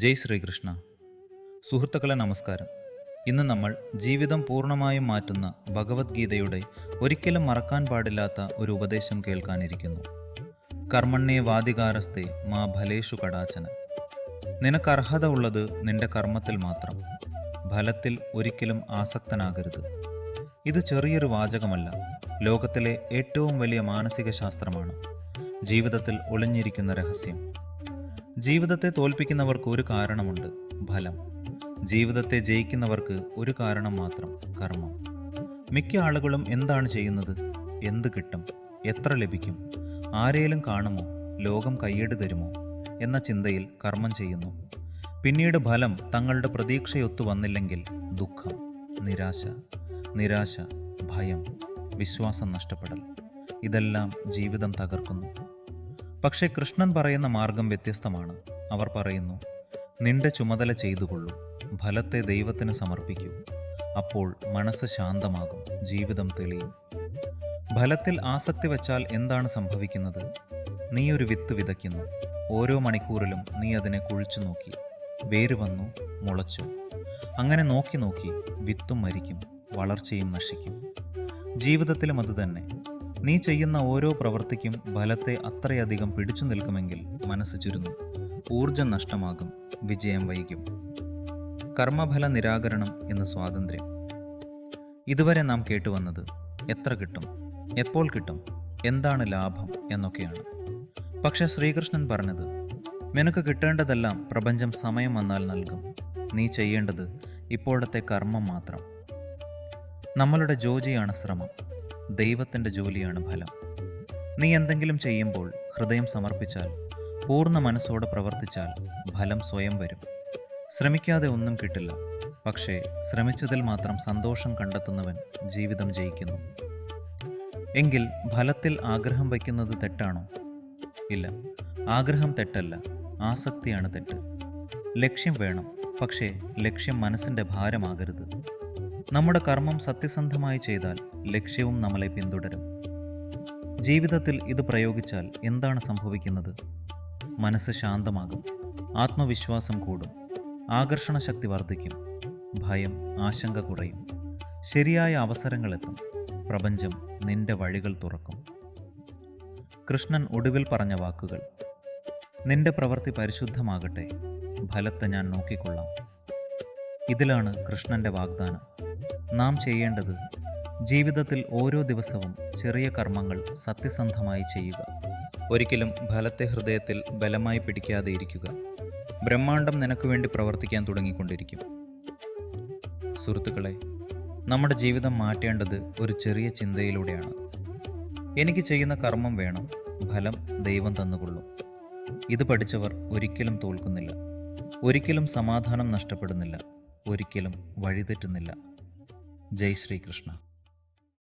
ജയ് ശ്രീകൃഷ്ണ. സുഹൃത്തുക്കളെ നമസ്കാരം. ഇന്ന് നമ്മൾ ജീവിതം പൂർണ്ണമായും മാറ്റുന്ന ഭഗവത്ഗീതയുടെ ഒരിക്കലും മറക്കാൻ പാടില്ലാത്ത ഒരു ഉപദേശം കേൾക്കാനിരിക്കുന്നു. കർമ്മണ്യേ വാദികാരസ്തേ മാ ഫലേഷു കടാചന. നിനക്ക് അർഹത ഉള്ളത് നിന്റെ കർമ്മത്തിൽ മാത്രം, ഫലത്തിൽ ഒരിക്കലും ആസക്തനാകരുത്. ഇത് ചെറിയൊരു വാചകമല്ല, ലോകത്തിലെ ഏറ്റവും വലിയ മാനസിക ശാസ്ത്രമാണ്. ജീവിതത്തിൽ ഒളിഞ്ഞിരിക്കുന്ന രഹസ്യം. ജീവിതത്തെ തോൽപ്പിക്കുന്നവർക്ക് ഒരു കാരണമുണ്ട്, ഫലം. ജീവിതത്തെ ജയിക്കുന്നവർക്ക് ഒരു കാരണം മാത്രം, കർമ്മം. മിക്ക ആളുകളും എന്താണ് ചെയ്യുന്നത്? എന്ത് കിട്ടും? എത്ര ലഭിക്കും? ആരേലും കാണുമോ? ലോകം കയ്യടി തരുമോ എന്ന ചിന്തയിൽ കർമ്മം ചെയ്യുന്നു. പിന്നീട് ഫലം തങ്ങളുടെ പ്രതീക്ഷയൊത്തു വന്നില്ലെങ്കിൽ ദുഃഖം, നിരാശ, ഭയം, വിശ്വാസം നഷ്ടപ്പെടൽ, ഇതെല്ലാം ജീവിതം തകർക്കുന്നു. പക്ഷേ കൃഷ്ണൻ പറയുന്ന മാർഗം വ്യത്യസ്തമാണ്. അവർ പറയുന്നു, നിന്റെ ചുമതല ചെയ്തുകൊള്ളൂ, ഫലത്തെ ദൈവത്തിന് സമർപ്പിക്കൂ. അപ്പോൾ മനസ്സ് ശാന്തമാകും, ജീവിതം തെളിയും. ഫലത്തിൽ ആസക്തി വച്ചാൽ എന്താണ് സംഭവിക്കുന്നത്? നീ ഒരു വിത്ത് വിതയ്ക്കുന്നു. ഓരോ മണിക്കൂറിലും നീ അതിനെ കുഴിച്ചു നോക്കി. വേര് വന്നു, മുളച്ചു. അങ്ങനെ നോക്കി വിത്തും മരിക്കും, വളർച്ചയും നശിക്കും. ജീവിതത്തിലും അതുതന്നെ. നീ ചെയ്യുന്ന ഓരോ പ്രവൃത്തിക്കും ഫലത്തെ അത്രയധികം പിടിച്ചു നിൽക്കുമെങ്കിൽ മനസ്സ് ചുരുങ്ങും, ഊർജം നഷ്ടമാകും, വിജയം വൈകും. കർമ്മഫല നിരാകരണം എന്ന സ്വാതന്ത്ര്യം. ഇതുവരെ നാം കേട്ടുവന്നത് എത്ര കിട്ടും, എപ്പോൾ കിട്ടും, എന്താണ് ലാഭം എന്നൊക്കെയാണ്. പക്ഷെ ശ്രീകൃഷ്ണൻ പറഞ്ഞത്, നിനക്ക് കിട്ടേണ്ടതെല്ലാം പ്രപഞ്ചം സമയം വന്നാൽ നൽകും. നീ ചെയ്യേണ്ടത് ഇപ്പോഴത്തെ കർമ്മം മാത്രം. നമ്മളുടെ ജോലിയാണ് ശ്രമം, ദൈവത്തിൻ്റെ ജോലിയാണ് ഫലം. നീ എന്തെങ്കിലും ചെയ്യുമ്പോൾ ഹൃദയം സമർപ്പിച്ചാൽ, പൂർണ്ണ മനസ്സോടെ പ്രവർത്തിച്ചാൽ ഫലം സ്വയം വരും. ശ്രമിക്കാതെ ഒന്നും കിട്ടില്ല. പക്ഷേ ശ്രമിച്ചതിൽ മാത്രം സന്തോഷം കണ്ടെത്തുന്നവൻ ജീവിതം ജയിക്കുന്നു. എങ്കിൽ ഫലത്തിൽ ആഗ്രഹം വയ്ക്കുന്നത് തെറ്റാണോ? ഇല്ല, ആഗ്രഹം തെറ്റല്ല, ആസക്തിയാണ് തെറ്റ്. ലക്ഷ്യം വേണം, പക്ഷേ ലക്ഷ്യം മനസ്സിൻ്റെ ഭാരമാകരുത്. നമ്മുടെ കർമ്മം സത്യസന്ധമായി ചെയ്താൽ ലക്ഷ്യവും നമ്മളെ പിന്തുടരും. ജീവിതത്തിൽ ഇത് പ്രയോഗിച്ചാൽ എന്താണ് സംഭവിക്കുന്നത്? മനസ്സ് ശാന്തമാകും, ആത്മവിശ്വാസം കൂടും, ആകർഷണ ശക്തി വർദ്ധിക്കും, ഭയം, ആശങ്ക കുറയും, ശരിയായ അവസരങ്ങളെത്തും, പ്രപഞ്ചം നിന്റെ വഴികൾ തുറക്കും. കൃഷ്ണൻ ഒടുവിൽ പറഞ്ഞ വാക്കുകൾ, നിന്റെ പ്രവൃത്തി പരിശുദ്ധമാകട്ടെ, ഫലത്തെ ഞാൻ നോക്കിക്കൊള്ളാം. ഇതിലാണ് കൃഷ്ണൻ്റെ വാഗ്ദാനം. നാം ചെയ്യേണ്ടത് ജീവിതത്തിൽ ഓരോ ദിവസവും ചെറിയ കർമ്മങ്ങൾ സത്യസന്ധമായി ചെയ്യുക. ഒരിക്കലും ഫലത്തെ ഹൃദയത്തിൽ ബലമായി പിടിക്കാതെ ഇരിക്കുക. ബ്രഹ്മാണ്ടം നിനക്ക് വേണ്ടി പ്രവർത്തിക്കാൻ തുടങ്ങിക്കൊണ്ടിരിക്കും. സുഹൃത്തുക്കളെ, നമ്മുടെ ജീവിതം മാറ്റേണ്ടത് ഒരു ചെറിയ ചിന്തയിലൂടെയാണ്. എനിക്ക് ചെയ്യുന്ന കർമ്മം വേണം, ഫലം ദൈവം തന്നുകൊള്ളും. ഇത് പഠിച്ചവർ ഒരിക്കലും തോൽക്കുന്നില്ല, ഒരിക്കലും സമാധാനം നഷ്ടപ്പെടുന്നില്ല, ഒരിക്കലും വഴിതെറ്റുന്നില്ല. ജയ് ശ്രീകൃഷ്ണ.